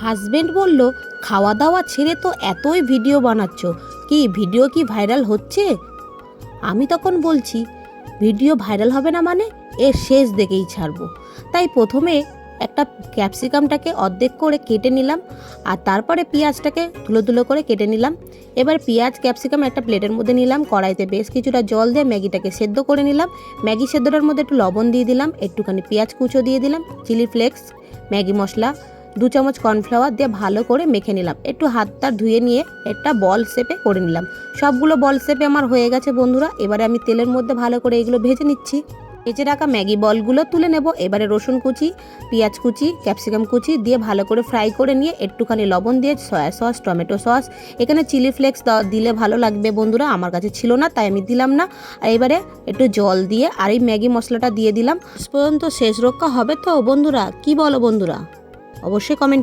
Husband বলল, খাওয়া দাওয়া ছেড়ে তো এতই ভিডিও বানাচ্ছ, কি ভিডিও কি ভাইরাল হচ্ছে? আমি তখন বলছি, ভিডিও ভাইরাল হবে না মানে এর শেষ দেখেই ছাড়বো। তাই প্রথমে একটা ক্যাপসিকামটাকে অর্ধেক করে কেটে নিলাম, আর তারপরে পেঁয়াজটাকে ধুলো ধুলো করে কেটে নিলাম। এবার পেঁয়াজ ক্যাপসিকাম একটা প্লেটের মধ্যে নিলাম, কড়াইতে বেশ কিছুটা জল দিয়ে ম্যাগিটাকে সেদ্ধ করে নিলাম। ম্যাগি সেদ্ধটার মধ্যে একটু লবণ দিয়ে দিলাম, একটুখানি পেঁয়াজ কুচো দিয়ে দিলাম, চিলি ফ্লেক্স, ম্যাগি মশলা, 2 চামচ কর্নফ্লাওয়ার দিয়ে ভালো করে মেখে নিলাম। একটু হাতটা ধুয়ে নিয়ে একটা বল শেপে করে নিলাম। সবগুলো বল শেপে আমার হয়ে গেছে বন্ধুরা। এবারে আমি তেলের মধ্যে ভালো করে এগুলো ভেজে নিচ্ছি। ভেজে রাখা ম্যাগি বলগুলো তুলে নেব। এবারে রসুন কুচি, পেঁয়াজ কুচি, ক্যাপসিকাম কুচি দিয়ে ভালো করে ফ্রাই করে নিয়ে একটুখানি লবণ দিয়ে সয়া সস, টমেটো সস, এখানে চিলি ফ্লেক্স দিলে ভালো লাগবে বন্ধুরা, আমার কাছে ছিল না তাই আমি দিলাম না। আর এবারে একটু জল দিয়ে আর এই ম্যাগি মশলাটা দিয়ে দিলাম। পর্যন্ত শেষ রক্ষা হবে তো বন্ধুরা, কি বলো বন্ধুরা? অবশ্যই কমেন্ট